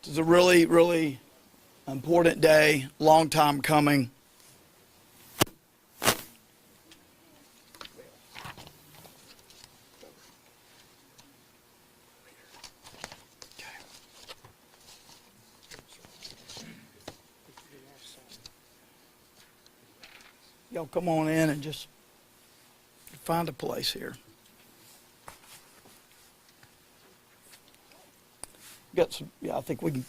This is a really, really important day, long time coming. Y'all come on in and just find a place here. Got some, yeah, I think we can,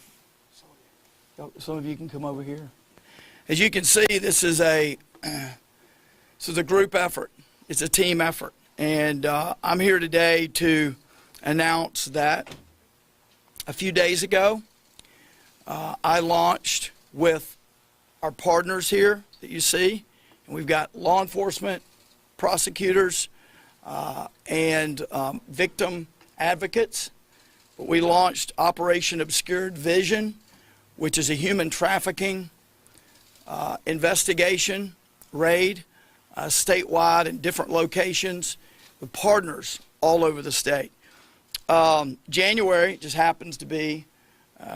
some of you can come over here. As you can see, this is a group effort. It's a team effort. And I'm here today to announce that a few days ago, I launched with our partners here that you see. And we've got law enforcement, prosecutors, and victim advocates. But we launched Operation Obscured Vision, which is a human trafficking investigation, raid, statewide in different locations with partners all over the state. January just happens to be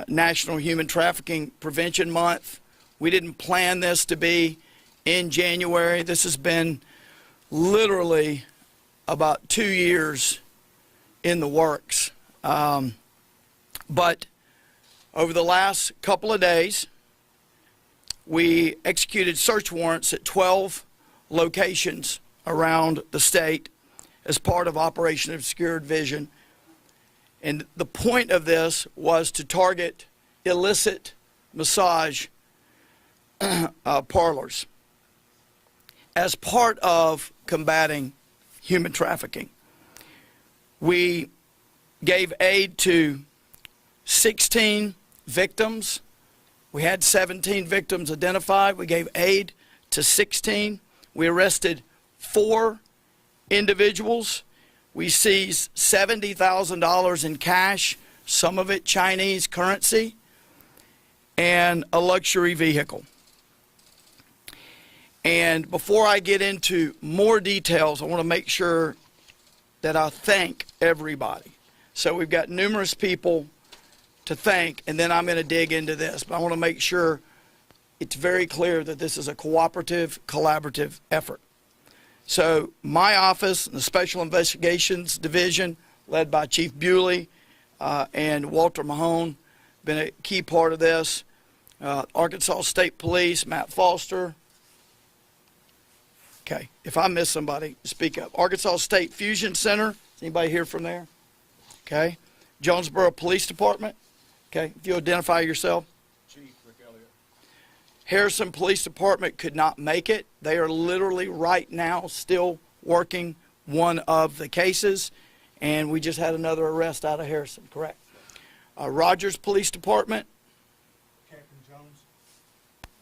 National Human Trafficking Prevention Month. We didn't plan this to be in January. This has been literally about 2 years in the works. But over the last couple of days, we executed search warrants at 12 locations around the state as part of Operation Obscured Vision. And the point of this was to target illicit massage parlors as part of combating human trafficking. We gave aid to 16 victims. We had 17 victims identified. We gave aid to 16. We arrested 4 individuals. We seized $70,000 in cash, some of it Chinese currency, and a luxury vehicle. And before I get into more details, I want to make sure that I thank everybody. So we've got numerous people to thank, and then I'm going to dig into this. But I want to make sure it's very clear that this is a cooperative, collaborative effort. So my office, the Special Investigations Division, led by Chief Bewley and Walter Mahone, been a key part of this. Arkansas State Police, Matt Foster. Okay, if I miss somebody, speak up. Arkansas State Fusion Center. Is anybody here from there? Okay. Jonesboro Police Department. Okay, if you identify yourself. Chief Rick Elliott. Harrison Police Department could not make it. They are literally right now still working one of the cases, and we just had another arrest out of Harrison, correct? Rogers Police Department. Captain Jones.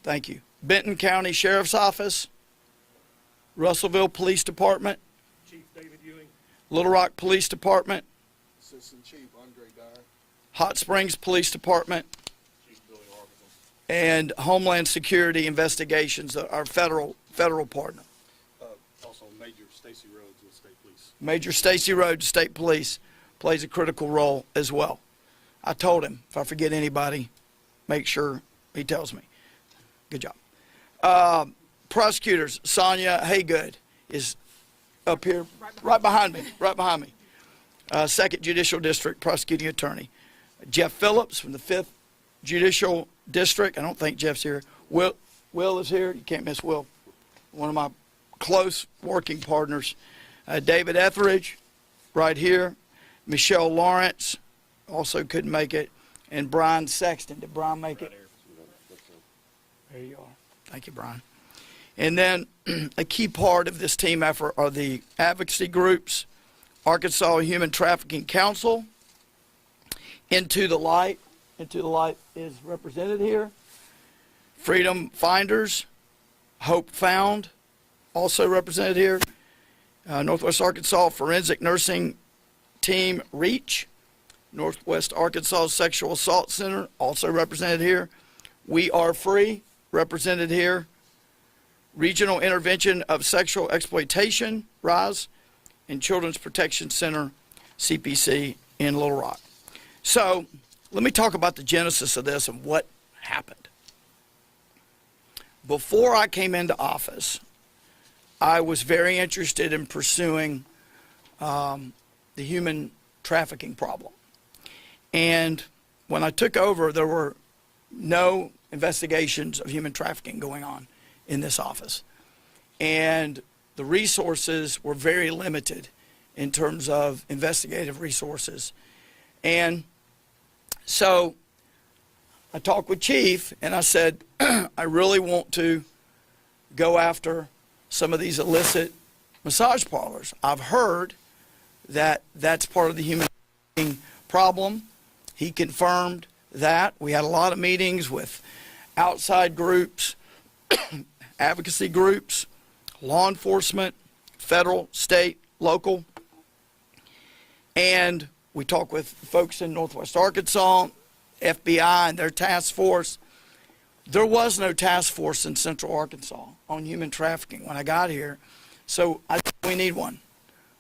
Thank you. Benton County Sheriff's Office. Russellville Police Department. Chief David Ewing. Little Rock Police Department. Assistant Chief Andre Dyer. Hot Springs Police Department. Chief Billy Arbison. And Homeland Security Investigations, our federal partner. Also Major Stacy Rhodes with State Police. Major Stacy Rhodes, State Police, plays a critical role as well. I told him, if I forget anybody, make sure he tells me. Good job. Prosecutors, Sonia Haygood is up here, right behind me. 2nd Judicial District Prosecuting Attorney. Jeff Phillips from the 5th Judicial District. I don't think Jeff's here. Will is here. You can't miss Will. One of my close working partners. David Etheridge, right here. Michelle Lawrence, also couldn't make it. And Brian Sexton. Did Brian make it? There you are. Thank you, Brian. And then a key part of this team effort are the advocacy groups, Arkansas Human Trafficking Council, Into the Light is represented here, Freedom Finders, Hope Found, also represented here, Northwest Arkansas Forensic Nursing Team REACH, Northwest Arkansas Sexual Assault Center, also represented here, We Are Free, represented here, Regional Intervention of Sexual Exploitation, RISE, and Children's Protection Center, CPC, in Little Rock. So let me talk about the genesis of this and what happened. Before I came into office, I was very interested in pursuing the human trafficking problem. And when I took over, there were no investigations of human trafficking going on in this office. And the resources were very limited in terms of investigative resources. And so I talked with Chief and I said, I really want to go after some of these illicit massage parlors. I've heard that that's part of the human trafficking problem. He confirmed that. We had a lot of meetings with outside groups, advocacy groups, law enforcement, federal, state, local. And we talked with folks in Northwest Arkansas, FBI and their task force. There was no task force in Central Arkansas on human trafficking when I got here. So I think we need one.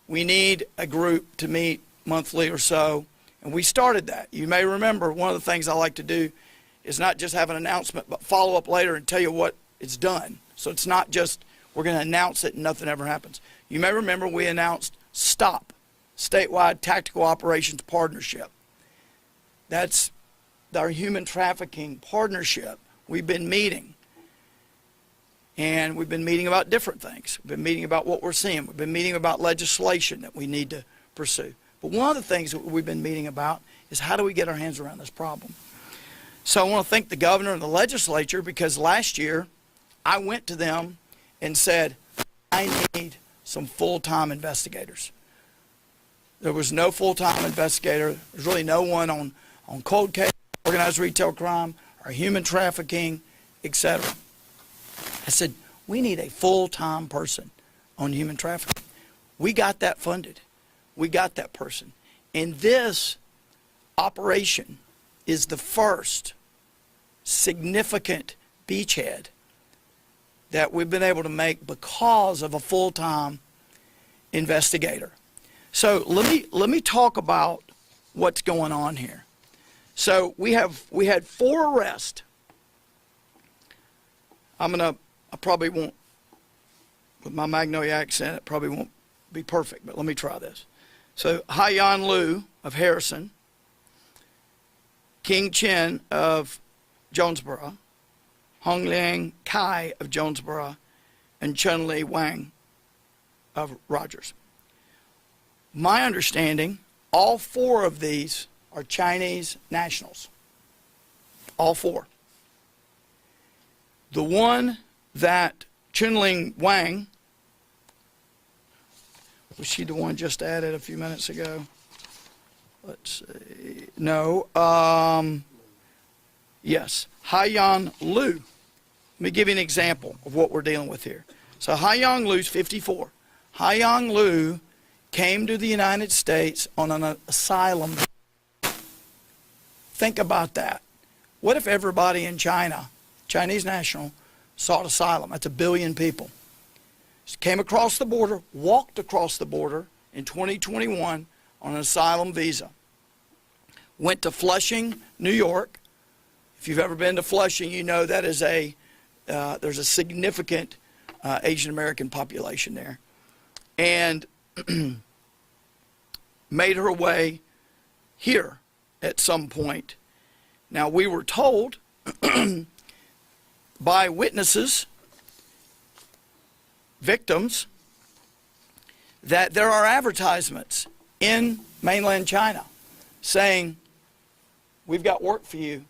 We need a group to meet monthly or so. And we started that. You may remember one of the things I like to do is not just have an announcement, but follow up later and tell you what it's done. So it's not just we're going to announce it and nothing ever happens. You may remember we announced STOP, Statewide Tactical Operations Partnership. That's our human trafficking partnership. We've been meeting. And we've been meeting about different things. We've been meeting about what we're seeing. We've been meeting about legislation that we need to pursue. But one of the things that we've been meeting about is how do we get our hands around this problem. So I want to thank the governor and the legislature because last year I went to them and said, I need some full-time investigators. There was no full-time investigator. There's really no one on cold case, organized retail crime, or human trafficking, etc. I said, we need a full-time person on human trafficking. We got that funded. We got that person. And this operation is the first significant beachhead that we've been able to make because of a full-time investigator. So let me talk about what's going on here. So we had 4 arrests. I probably won't, with my Magnolia accent, it probably won't be perfect, but let me try this. So Haiyan Liu of Harrison, King Chen of Jonesboro, Hongliang Kai of Jonesboro, and Chun-Li Wang of Rogers. My understanding, all 4 of these are Chinese nationals. All 4. The one that Chun-Li Wang, was she the one just added a few minutes ago? Let's see. No. Yes. Haiyan Liu. Let me give you an example of what we're dealing with here. So Haiyan Liu's 54. Haiyan Liu came to the United States on an asylum. Think about that. What if everybody in China, Chinese national, sought asylum? That's 1 billion people. Came across the border, walked across the border in 2021 on an asylum visa. Went to Flushing, New York. If you've ever been to Flushing, you know that is there's a significant Asian American population there. And made her way here at some point. Now we were told by witnesses, victims, that there are advertisements in mainland China saying, we've got work for you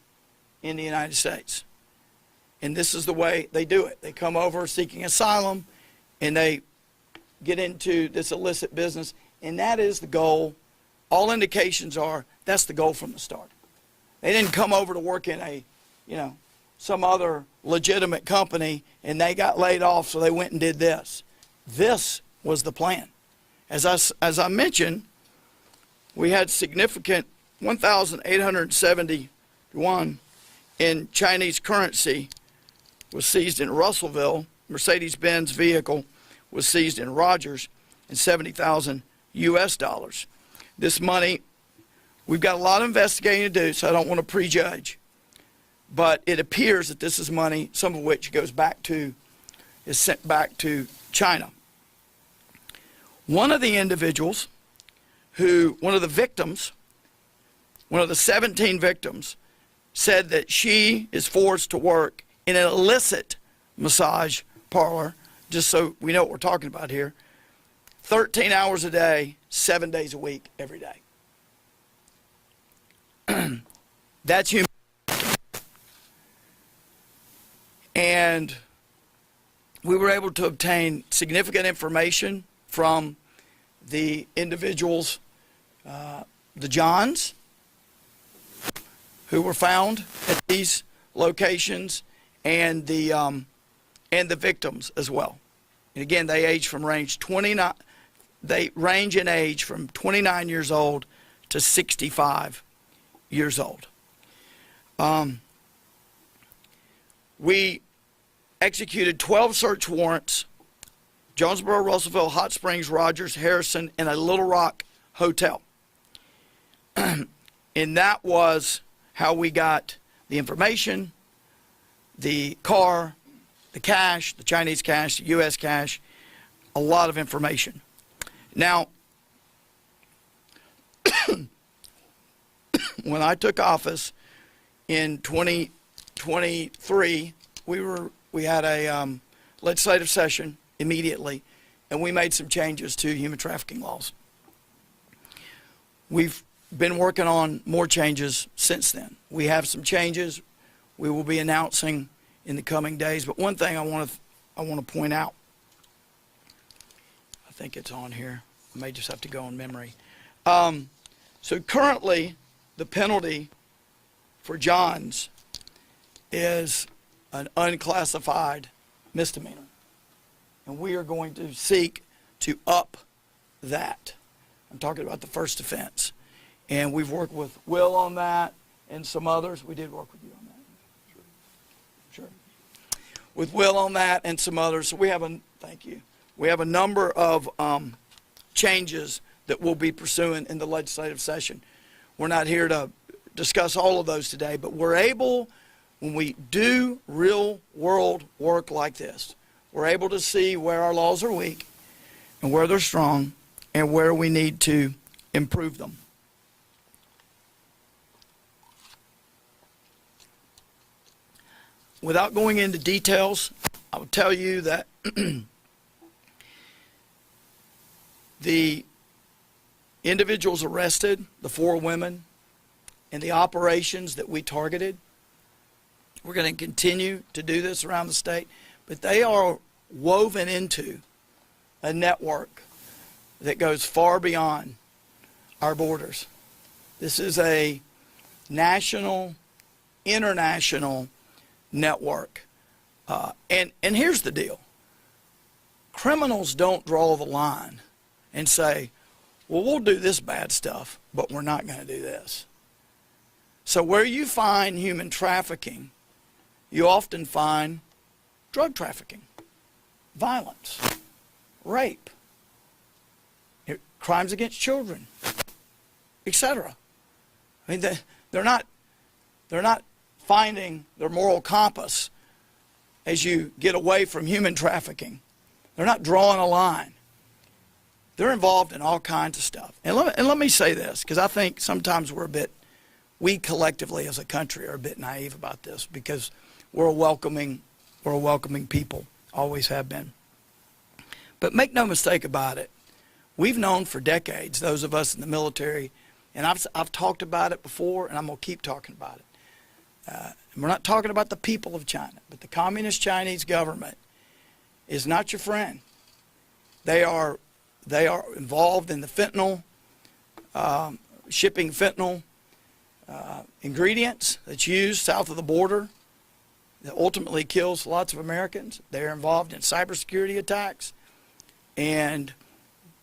in the United States. And this is the way they do it. They come over seeking asylum and they get into this illicit business, and that is the goal. All indications are that's the goal from the start. They didn't come over to work in some other legitimate company and they got laid off, so they went and did this. This was the plan. As I mentioned, we had significant 1,871 in Chinese currency was seized in Russellville. Mercedes-Benz vehicle was seized in Rogers, and 70,000 US dollars. This money We've got a lot of investigating to do, so I don't want to prejudge. But it appears that this is money, some of which is sent back to China. One of the individuals one of the victims, one of the 17 victims, said that she is forced to work in an illicit massage parlor, just so we know what we're talking about here, 13 hours a day, 7 days a week, every day. That's human. And we were able to obtain significant information from the individuals, the Johns, who were found at these locations, and the victims as well. And again, they range in age from 29 years old to 65 years old. We executed 12 search warrants: Jonesboro, Russellville, Hot Springs, Rogers, Harrison, and a Little Rock hotel. And that was how we got the information, the car, the cash, the Chinese cash, the U.S. cash, a lot of information. Now, when I took office in 2023, we had a legislative session immediately, and we made some changes to human trafficking laws. We've been working on more changes since then. We have some changes we will be announcing in the coming days, but one thing I want to point out, I think it's on here, I may just have to go on memory. So currently, the penalty for Johns is an unclassified misdemeanor. And we are going to seek to up that. I'm talking about the first offense. And we've worked with Will on that and some others. We did work with you on that. Sure. With Will on that and some others. So we have thank you. We have a number of changes that we'll be pursuing in the legislative session. We're not here to discuss all of those today, but we're able, when we do real world work like this, we're able to see where our laws are weak and where they're strong and where we need to improve them. Without going into details, I will tell you that the individuals arrested, the 4 women, and the operations that we targeted, we're going to continue to do this around the state, but they are woven into a network that goes far beyond our borders. This is a national, international network. And here's the deal. Criminals don't draw the line and say, well, we'll do this bad stuff, but we're not going to do this. So where you find human trafficking, you often find drug trafficking, violence, rape, crimes against children, etc. I mean, they're not finding their moral compass as you get away from human trafficking. They're not drawing a line. They're involved in all kinds of stuff. And let me say this, because I think sometimes we collectively as a country are a bit naive about this, because we're a welcoming people, always have been. But make no mistake about it, we've known for decades, those of us in the military, and I've talked about it before, and I'm going to keep talking about it. And we're not talking about the people of China, but the Communist Chinese government is not your friend. They are involved in the fentanyl, shipping fentanyl ingredients that's used south of the border that ultimately kills lots of Americans. They're involved in cybersecurity attacks, and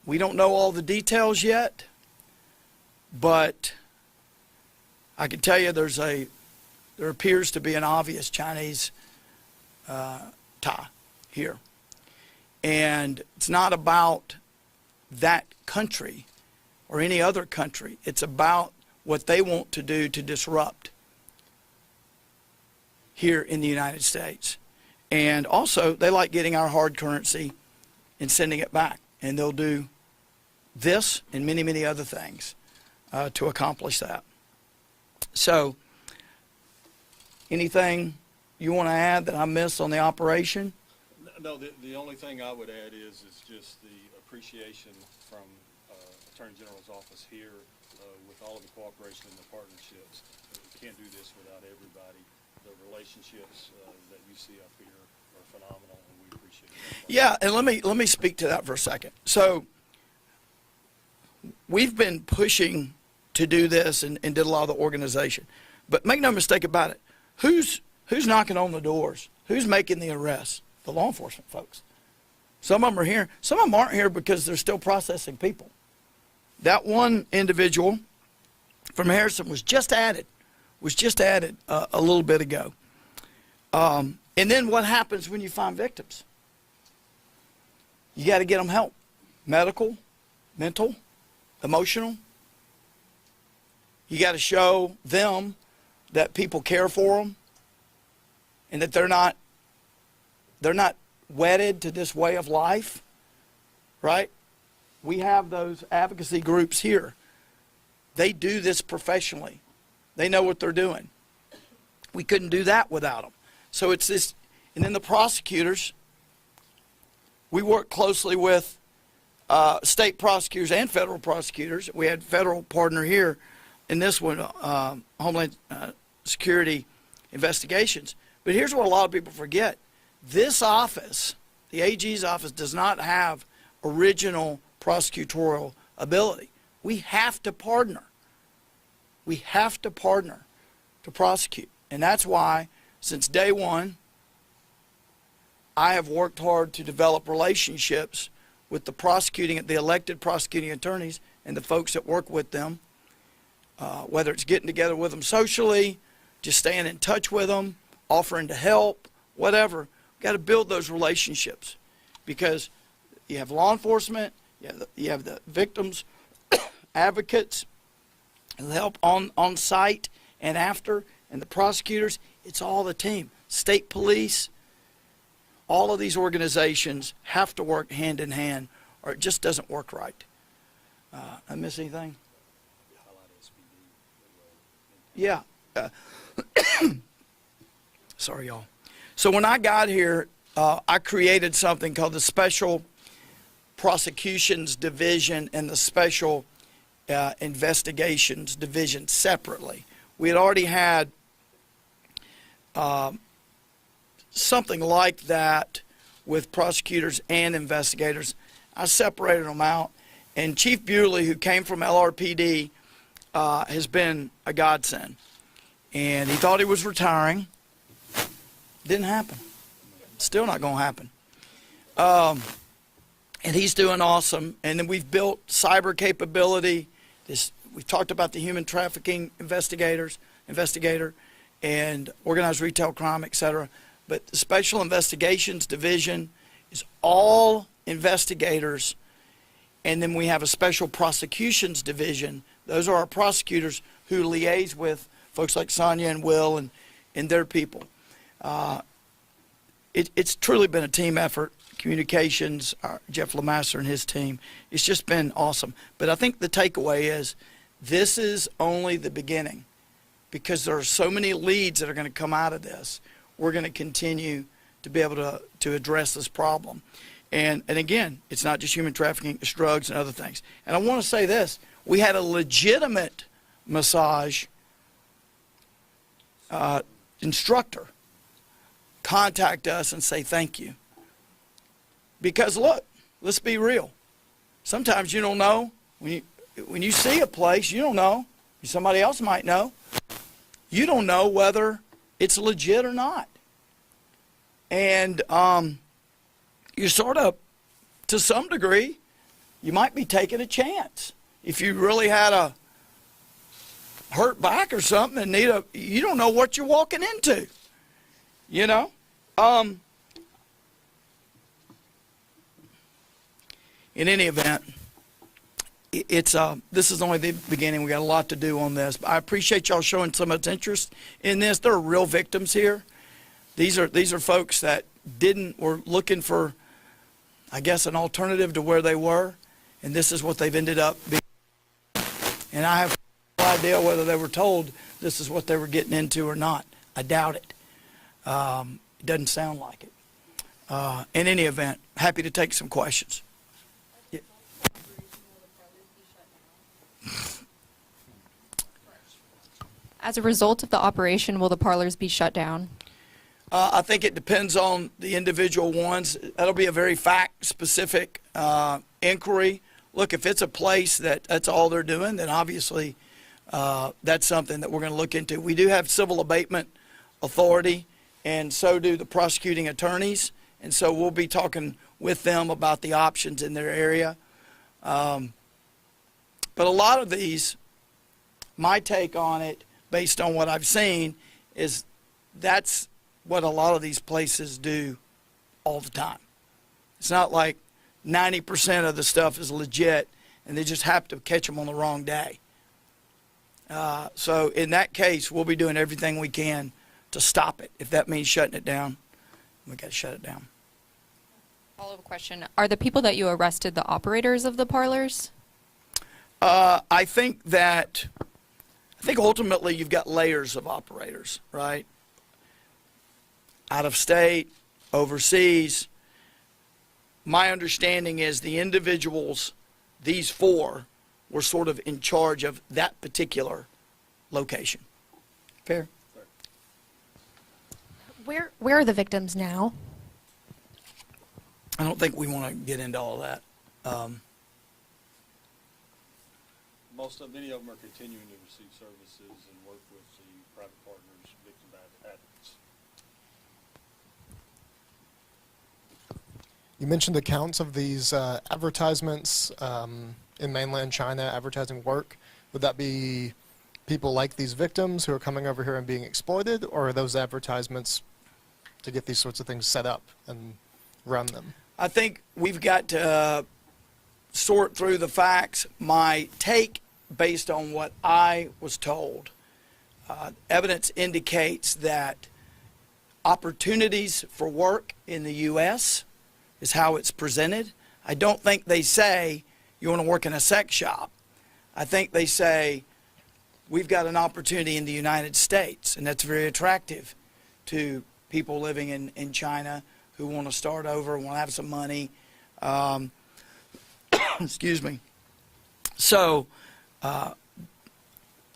we don't know all the details yet, but I can tell you there appears to be an obvious Chinese tie here. And it's not about that country or any other country. It's about what they want to do to disrupt here in the United States. And also, they like getting our hard currency and sending it back. And they'll do this and many, many other things to accomplish that. So, anything you want to add that I missed on the operation? No, the only thing I would add is just the appreciation from Attorney General's office here with all of the cooperation and the partnerships. We can't do this without everybody. The relationships that you see up here are phenomenal, and we appreciate it. Yeah, and let me speak to that for a second. So we've been pushing to do this and did a lot of the organization. But make no mistake about it, who's knocking on the doors? Who's making the arrests? The law enforcement folks. Some of them are here. Some of them aren't here because they're still processing people. That one individual from Harrison was just added a little bit ago. And then what happens when you find victims? You got to get them help. Medical, mental, emotional. You got to show them that people care for them and that they're not wedded to this way of life, right? We have those advocacy groups here. They do this professionally. They know what they're doing. We couldn't do that without them. So it's this, and then the prosecutors, we work closely with state prosecutors and federal prosecutors. We had federal partner here in this one, Homeland Security Investigations. But here's what a lot of people forget. This office, the AG's office, does not have original prosecutorial ability. We have to partner. We have to partner to prosecute. And that's why, since day one, I have worked hard to develop relationships with the elected prosecuting attorneys and the folks that work with them, whether it's getting together with them socially, just staying in touch with them, offering to help, whatever. We've got to build those relationships because you have law enforcement, you have the victims, advocates, who help on site and after, and the prosecutors. It's all the team. State police, all of these organizations have to work hand in hand or it just doesn't work right. I miss anything? Yeah. Sorry, y'all. So when I got here, I created something called the Special Prosecutions Division and the Special Investigations Division separately. We had already had something like that with prosecutors and investigators. I separated them out, and Chief Bewley, who came from LRPD, has been a godsend. And he thought he was retiring. Didn't happen. Still not going to happen. And he's doing awesome. And then we've built cyber capability. We've talked about the human trafficking investigator, and organized retail crime, et cetera. But the Special Investigations Division is all investigators. And then we have a Special Prosecutions Division. Those are our prosecutors who liaise with folks like Sonia and Will and their people. It's truly been a team effort. Communications, Jeff Lemaster and his team. It's just been awesome. But I think the takeaway is this is only the beginning because there are so many leads that are going to come out of this. We're going to continue to be able to address this problem. And again, it's not just human trafficking, it's drugs and other things. And I want to say this. We had a legitimate massage instructor contact us and say thank you. Because look, let's be real. Sometimes you don't know. When you see a place, you don't know. Somebody else might know. You don't know whether it's legit or not. And you sort of, to some degree, you might be taking a chance. If you really had a hurt back or something and you don't know what you're walking into. You know? In any event, this is only the beginning. We got a lot to do on this. But I appreciate y'all showing so much interest in this. There are real victims here. These are folks that were looking for, I guess, an alternative to where they were, and this is what they've ended up being. And I have no idea whether they were told this is what they were getting into or not. I doubt it. It doesn't sound like it. In any event, happy to take some questions. Yeah. As a result of the operation, will the parlors be shut down? I think it depends on the individual ones. That'll be a very fact-specific inquiry. Look, if it's a place that's all they're doing, then obviously that's something that we're going to look into. We do have civil abatement authority, and so do the prosecuting attorneys, and so we'll be talking with them about the options in their area. But a lot of these, my take on it, based on what I've seen, is that's what a lot of these places do all the time. It's not like 90% of the stuff is legit and they just happen to catch them on the wrong day. So in that case, we'll be doing everything we can to stop it. If that means shutting it down, we got to shut it down. Follow-up question. Are the people that you arrested the operators of the parlors? I think ultimately you've got layers of operators, right? Out of state, overseas. My understanding is the individuals, these four, were sort of in charge of that particular location. Fair? Where are the victims now? I don't think we want to get into all that. Many of them are continuing to receive services and work with the private partners, victim advocates. You mentioned accounts of these advertisements in mainland China advertising work. Would that be people like these victims who are coming over here and being exploited, or are those advertisements to get these sorts of things set up and run them? I think we've got to sort through the facts. My take, based on what I was told, evidence indicates that opportunities for work in the U.S. is how it's presented. I don't think they say you want to work in a sex shop. I think they say we've got an opportunity in the United States, and that's very attractive to people living in China who want to start over, want to have some money. Excuse me. So I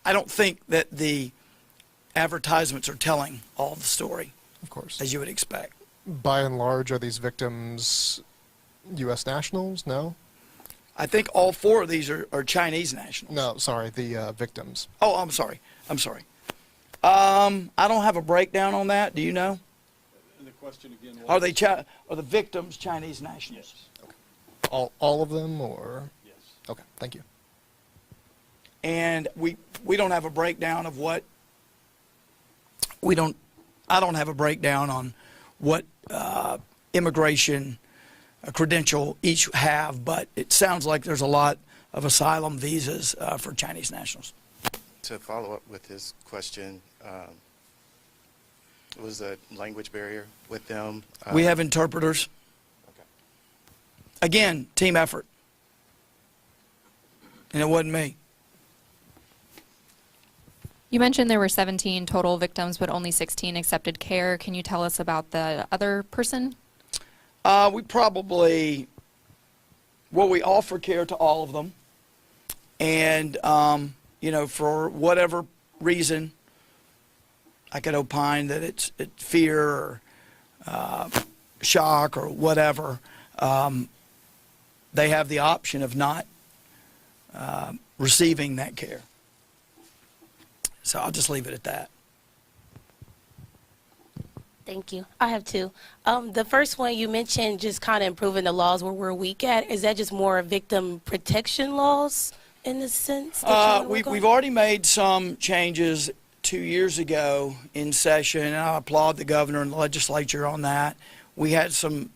don't think that the advertisements are telling all the story, Of course. as you would expect. By and large, are these victims U.S. nationals? No? I think all four of these are Chinese nationals. No, sorry, the victims. Oh, I'm sorry. I don't have a breakdown on that. Do you know? And the question again was? Are the victims Chinese nationals? Yes. All of them, or? Yes. Okay, thank you. And we don't have a breakdown of what I don't have a breakdown on what immigration credential each have, but it sounds like there's a lot of asylum visas for Chinese nationals. To follow up with his question, was a language barrier with them? We have interpreters. Okay. Again, team effort. And it wasn't me. You mentioned there were 17 total victims, but only 16 accepted care. Can you tell us about the other person? We offer care to all of them. And, for whatever reason, I could opine that it's fear or shock or whatever. They have the option of not receiving that care. So I'll just leave it at that. Thank you. I have two. The first one you mentioned, just kind of improving the laws where we're weak at. Is that just more victim protection laws in the sense? That We've already made some changes 2 years ago in session, and I applaud the governor and the legislature on that. We had some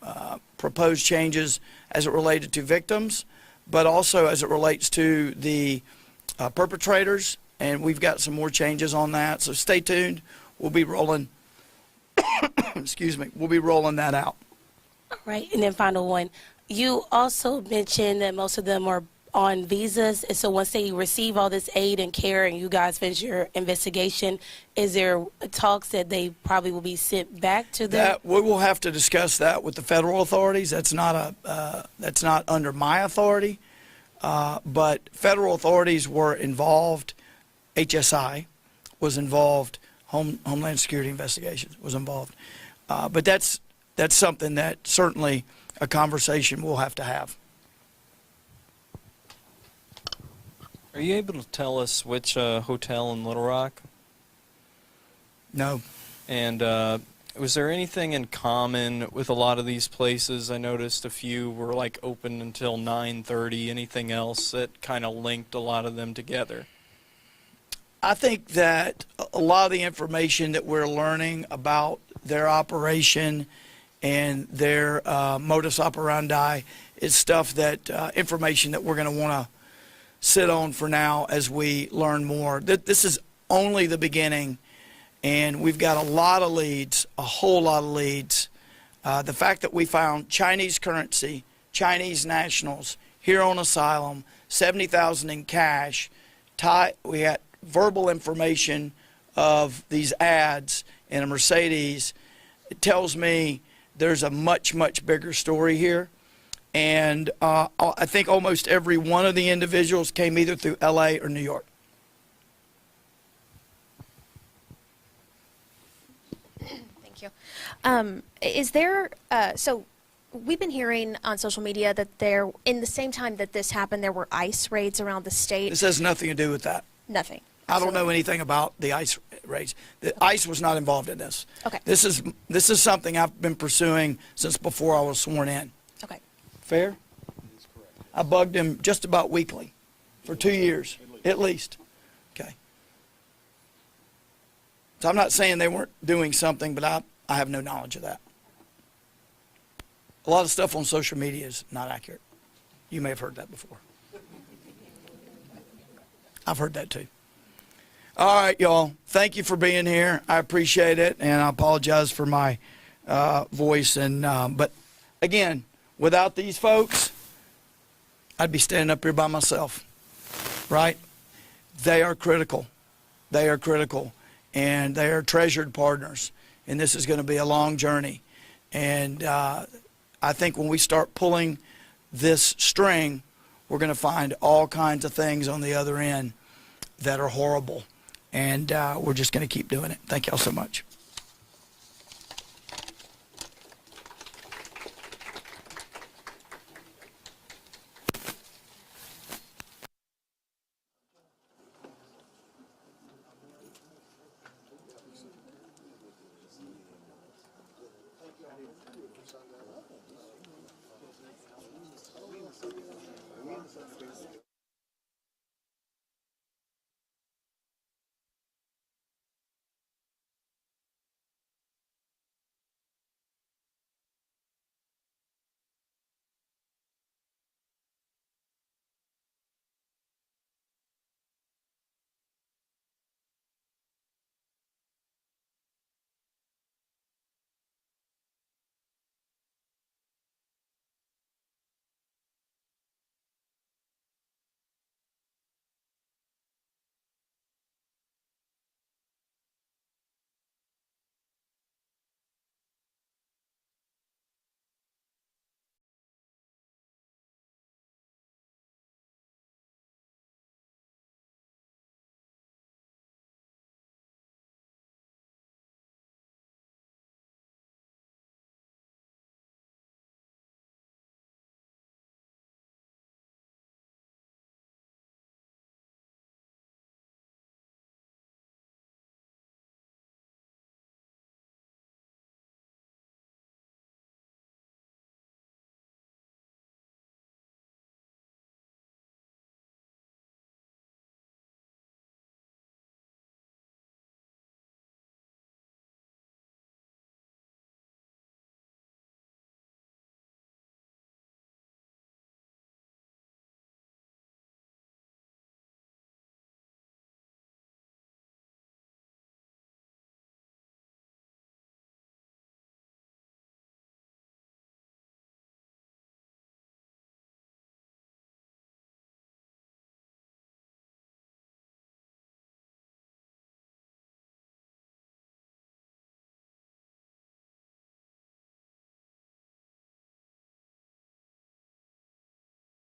proposed changes as it related to victims, but also as it relates to the perpetrators, and we've got some more changes on that. So stay tuned. We'll be rolling, excuse me, we'll be rolling that out. All right, and then final one. You also mentioned that most of them are on visas, and so once they receive all this aid and care and you guys finish your investigation, is there talks that they probably will be sent back to their... That, we will have to discuss that with the federal authorities. That's not under my authority, but federal authorities were involved. HSI was involved. Homeland Security Investigations was involved. But that's something that certainly a conversation we'll have to have. Are you able to tell us which hotel in Little Rock? No. And was there anything in common with a lot of these places? I noticed a few were like open until 9:30. Anything else that kind of linked a lot of them together? I think that a lot of the information that we're learning about their operation and their modus operandi is stuff that, information that we're going to want to sit on for now as we learn more. This is only the beginning, and we've got a lot of leads, a whole lot of leads. The fact that we found Chinese currency, Chinese nationals here on asylum, $70,000 in cash, we had verbal information of these ads in a Mercedes. It tells me there's a much, much bigger story here. And I think almost every one of the individuals came either through LA or New York. Thank you. Is there, so we've been hearing on social media that there, in the same time that this happened, there were ICE raids around the state. This has nothing to do with that. Nothing. I don't know anything about the ICE raids. The ICE was not involved in this. Okay. This is something I've been pursuing since before I was sworn in. Okay. Fair? I bugged him just about weekly for 2 years, at least. Okay. So I'm not saying they weren't doing something, but I have no knowledge of that. A lot of stuff on social media is not accurate. You may have heard that before. I've heard that too. All right, y'all. Thank you for being here. I appreciate it, and I apologize for my voice. But again, without these folks, I'd be standing up here by myself, right? They are critical. They are critical, and they are treasured partners, and this is going to be a long journey. And I think when we start pulling this string, we're going to find all kinds of things on the other end that are horrible, and we're just going to keep doing it. Thank y'all so much.